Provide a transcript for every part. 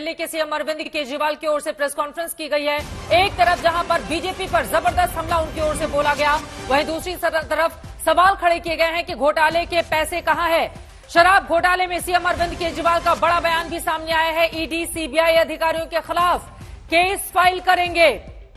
दिल्ली के सीएम अरविंद केजरीवाल की ओर से प्रेस कॉन्फ्रेंस की गई है। एक तरफ जहां पर बीजेपी पर जबरदस्त हमला उनकी ओर से बोला गया, वहीं दूसरी तरफ सवाल खड़े किए गए हैं कि घोटाले के पैसे कहां है। शराब घोटाले में सीएम अरविंद केजरीवाल का बड़ा बयान भी सामने आया है। ईडी सीबीआई अधिकारियों के खिलाफ केस फाइल करेंगे,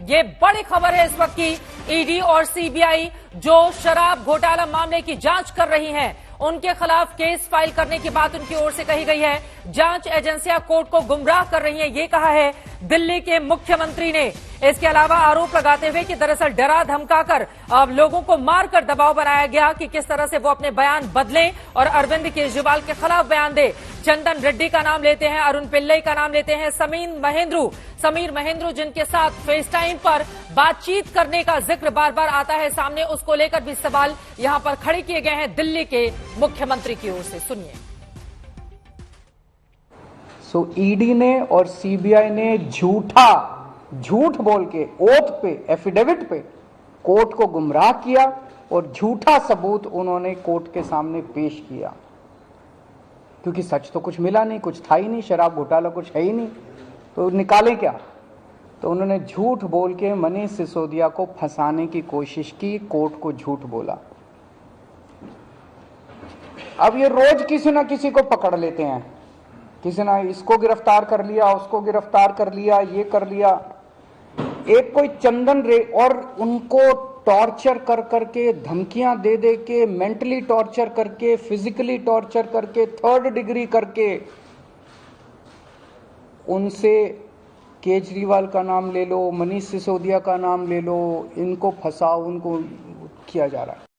ये बड़ी खबर है इस वक्त की। ईडी और सीबीआई जो शराब घोटाला मामले की जांच कर रही हैं, उनके खिलाफ केस फाइल करने की बात उनकी ओर से कही गई है। जांच एजेंसियां कोर्ट को गुमराह कर रही हैं, ये कहा है दिल्ली के मुख्यमंत्री ने। इसके अलावा आरोप लगाते हुए कि दरअसल डरा धमकाकर लोगों को मारकर दबाव बनाया गया कि किस तरह से वो अपने बयान बदलें और अरविंद केजरीवाल के खिलाफ बयान दे। चंदन रेड्डी का नाम लेते हैं, अरुण पिल्लई का नाम लेते हैं, समीर महेंद्रू जिनके साथ फेस टाइम पर बातचीत करने का जिक्र बार बार आता है सामने, उसको लेकर भी सवाल यहां पर खड़े किए गए हैं दिल्ली के मुख्यमंत्री की ओर से। सुनिए। ईडी ने और सीबीआई ने झूठ बोल के ओथ पे, एफिडेविट पे कोर्ट को गुमराह किया और झूठा सबूत उन्होंने कोर्ट के सामने पेश किया, क्योंकि सच तो कुछ मिला नहीं, कुछ था ही नहीं, शराब घोटाला कुछ है ही नहीं, तो निकालें क्या। तो उन्होंने झूठ बोल के मनीष सिसोदिया को फंसाने की कोशिश की, कोर्ट को झूठ बोला। अब ये रोज किसी ना किसी को पकड़ लेते हैं, किसी ने इसको गिरफ्तार कर लिया, उसको गिरफ्तार कर लिया, ये कर लिया। एक कोई चंदन रे और उनको टॉर्चर कर करके, धमकियां दे दे के, मेंटली टॉर्चर करके, फिजिकली टॉर्चर करके, 3rd डिग्री करके उनसे केजरीवाल का नाम ले लो, मनीष सिसोदिया का नाम ले लो, इनको फंसाओ, उनको किया जा रहा है।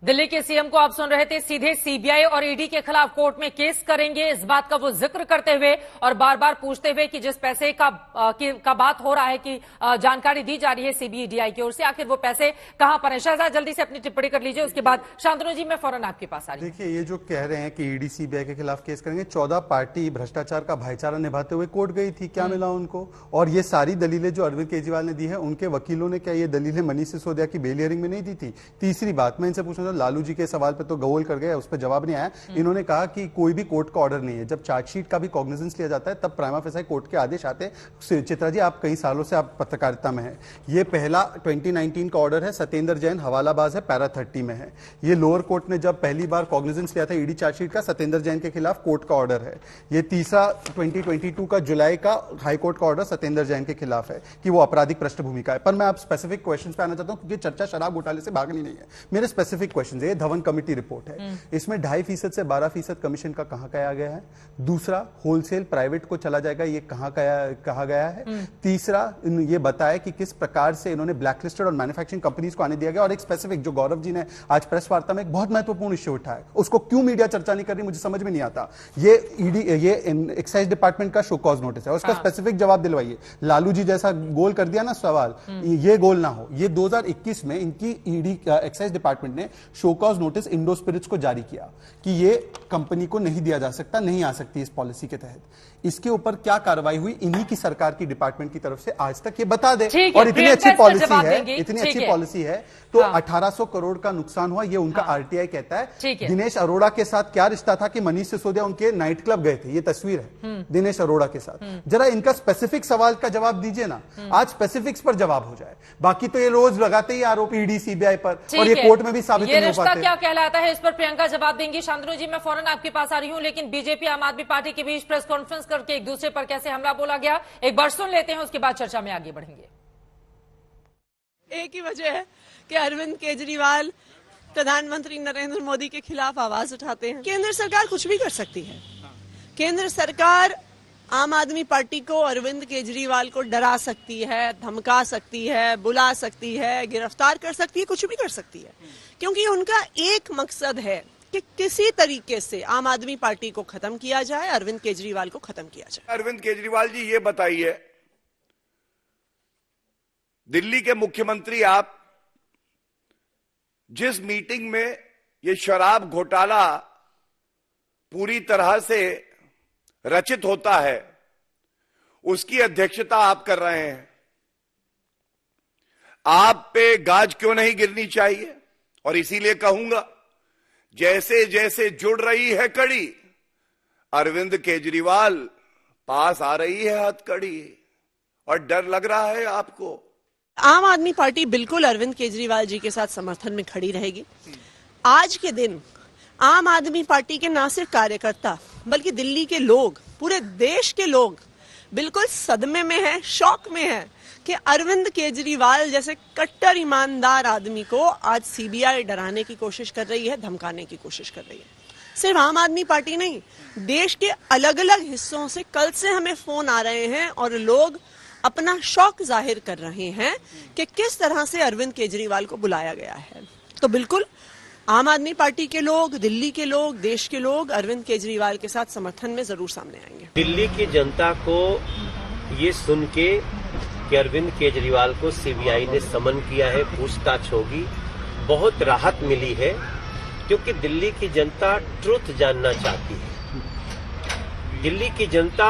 दिल्ली के सीएम को आप सुन रहे थे, सीधे सीबीआई और ईडी के खिलाफ कोर्ट में केस करेंगे, इस बात का वो जिक्र करते हुए और बार बार पूछते हुए कि जिस पैसे का बात हो रहा है कि जानकारी दी जा रही है सीबीआई की ओर से, आखिर वो पैसे कहां पर है। शहजाद जल्दी से अपनी टिप्पणी कर लीजिए, उसके बाद शांतनु जी मैं फौरन आपके पास आ रही हूं। देखिए, ये जो कह रहे हैं कि ईडी सीबीआई के खिलाफ केस करेंगे, 14 पार्टी भ्रष्टाचार का भाईचारा निभाते हुए कोर्ट गई थी, क्या मिला उनको? और ये सारी दलीलें जो अरविंद केजरीवाल ने दी है, उनके वकीलों ने क्या ये दलीलें मनीष सिसोदिया की बेल हियरिंग में नहीं दी थी? तीसरी बात मैं इनसे पूछना, लालू जी के सवाल पे तो गोल कर गए, उस पर जवाब नहीं आया। इन्होंने कहा कि कोई भी कोर्ट का ऑर्डर नहीं है, जब चार्जशीट का भी कॉग्निजेंस लिया जाता है तब प्राइमा फेसाई कोर्ट के आदेश आते। चित्रा जी, आप कई सालों से आप पत्रकारिता में हैं, ये पहला 2019 का ऑर्डर है, सत्येंद्र जैन हवालाबाज है, पैरा 30 में है। ये लोअर कोर्ट ने जब पहली बार कॉग्निजेंस लिया था ईडी चार्जशीट का, सत्येंद्र जैन के खिलाफ कोर्ट का ऑर्डर है। ये तीसरा 2022 का जुलाई का हाईकोर्ट का ऑर्डर सत्येंद्र जैन के खिलाफ है कि वो आपराधिक पृष्ठभूमि का है। पर मैं आप स्पेसिफिक क्वेश्चन पे आना चाहता हूं, क्योंकि चर्चा शराब घोटाले से भागनी नहीं है। मेरे स्पेसिफिक क्वेश्चन है, धवन कमेटी रिपोर्ट है, इसमें 2.5% से 12% कमीशन का कहां कहा गया है? दूसरा, होलसेल प्राइवेट को चला जाएगा, ये कहां कहा गया है? तीसरा, ये बताया कि किस प्रकार से इन्होंने ब्लैकलिस्टेड और मैन्युफैक्चरिंग कंपनीज को आने दिया गया। और एक स्पेसिफिक जो गौरव जी ने आज प्रेस वार्ता में एक बहुत महत्वपूर्ण इश्यू उठाया, उसको क्यों मीडिया चर्चा नहीं कर रही, मुझे समझ में नहीं आता। ये ईडी, ये एक्साइज डिपार्टमेंट का शो कॉज नोटिस है, उसका स्पेसिफिक जवाब दिलवाइए। लालू जी जैसा गोल कर दिया ना सवाल, ये गोल ना हो। ये 2021 में इनकी ईडी एक्साइज डिपार्टमेंट ने show cause notice Indo Spirits को जारी किया कि ये कंपनी को नहीं दिया जा सकता, नहीं आ सकती इस पॉलिसी के तहत। इसके ऊपर क्या कार्रवाई हुई इन्हीं की सरकार की डिपार्टमेंट की तरफ से, आज तक ये बता दे। और इतनी अच्छी पॉलिसी है, इतनी अच्छी पॉलिसी है, तो 1800 करोड़ का नुकसान हुआ, ये उनका आरटीआई कहता है। दिनेश अरोड़ा के साथ क्या रिश्ता था कि मनीष सिसोदिया उनके नाइट क्लब गए थे, ये तस्वीर है दिनेश अरोड़ा के साथ। जरा इनका स्पेसिफिक सवाल का जवाब दीजिए ना, आज स्पेसिफिक्स पर जवाब हो जाए। बाकी तो ये रोज लगाते ही आरोप ईडी सीबीआई पर, और ये कोर्ट में भी साबित नहीं हो पाते। क्या कहलाता है, इस पर प्रियंका जवाब देंगी। शांतनु जी मैं फौरन आपके पास आ रही हूं, लेकिन बीजेपी आम आदमी पार्टी के बीच प्रेस कॉन्फ्रेंस करके एक दूसरे पर कैसे हमला बोला गया, एक बार सुन लेते हैं, उसके बाद चर्चा में आगे बढ़ेंगे। एक ही वजह है कि अरविंद केजरीवाल प्रधानमंत्री नरेंद्र मोदी के खिलाफ आवाज उठाते हैं। केंद्र सरकार कुछ भी कर सकती है। केंद्र सरकार आम आदमी पार्टी को, अरविंद केजरीवाल को डरा सकती है, धमका सकती है, बुला सकती है, गिरफ्तार कर सकती है, कुछ भी कर सकती है, क्योंकि उनका एक मकसद है कि किसी तरीके से आम आदमी पार्टी को खत्म किया जाए, अरविंद केजरीवाल को खत्म किया जाए। अरविंद केजरीवाल जी, ये बताइए, दिल्ली के मुख्यमंत्री आप, जिस मीटिंग में ये शराब घोटाला पूरी तरह से रचित होता है, उसकी अध्यक्षता आप कर रहे हैं, आप पे गाज क्यों नहीं गिरनी चाहिए? और इसीलिए कहूंगा, जैसे जैसे जुड़ रही है कड़ी, अरविंद केजरीवाल पास आ रही है हथकड़ी और डर लग रहा है आपको। आम आदमी पार्टी बिल्कुल अरविंद केजरीवाल जी के साथ समर्थन में खड़ी रहेगी। आज के दिन आम आदमी पार्टी के न सिर्फ कार्यकर्ता बल्कि दिल्ली के लोग, पूरे देश के लोग बिल्कुल सदमे में हैं, शॉक में हैं कि अरविंद केजरीवाल जैसे कट्टर ईमानदार आदमी को आज सीबीआई डराने की कोशिश कर रही है, धमकाने की कोशिश कर रही है। सिर्फ आम आदमी पार्टी नहीं, देश के अलग अलग हिस्सों से कल से हमें फोन आ रहे हैं और लोग अपना शौक जाहिर कर रहे हैं कि किस तरह से अरविंद केजरीवाल को बुलाया गया है। तो बिल्कुल आम आदमी पार्टी के लोग, दिल्ली के लोग, देश के लोग अरविंद केजरीवाल के साथ समर्थन में जरूर सामने आएंगे। दिल्ली की जनता को ये सुन के कि अरविंद केजरीवाल को सीबीआई ने समन किया है, पूछताछ होगी, बहुत राहत मिली है, क्योंकि दिल्ली की जनता ट्रुथ जानना चाहती है। दिल्ली की जनता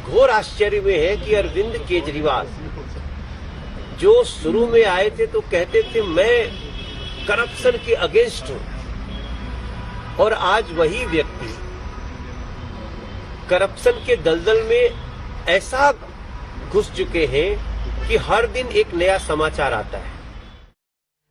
घोर आश्चर्य में है कि अरविंद केजरीवाल जो शुरू में आए थे तो कहते थे मैं करप्शन के अगेंस्ट हूं, और आज वही व्यक्ति करप्शन के दलदल में ऐसा घुस चुके हैं कि हर दिन एक नया समाचार आता है।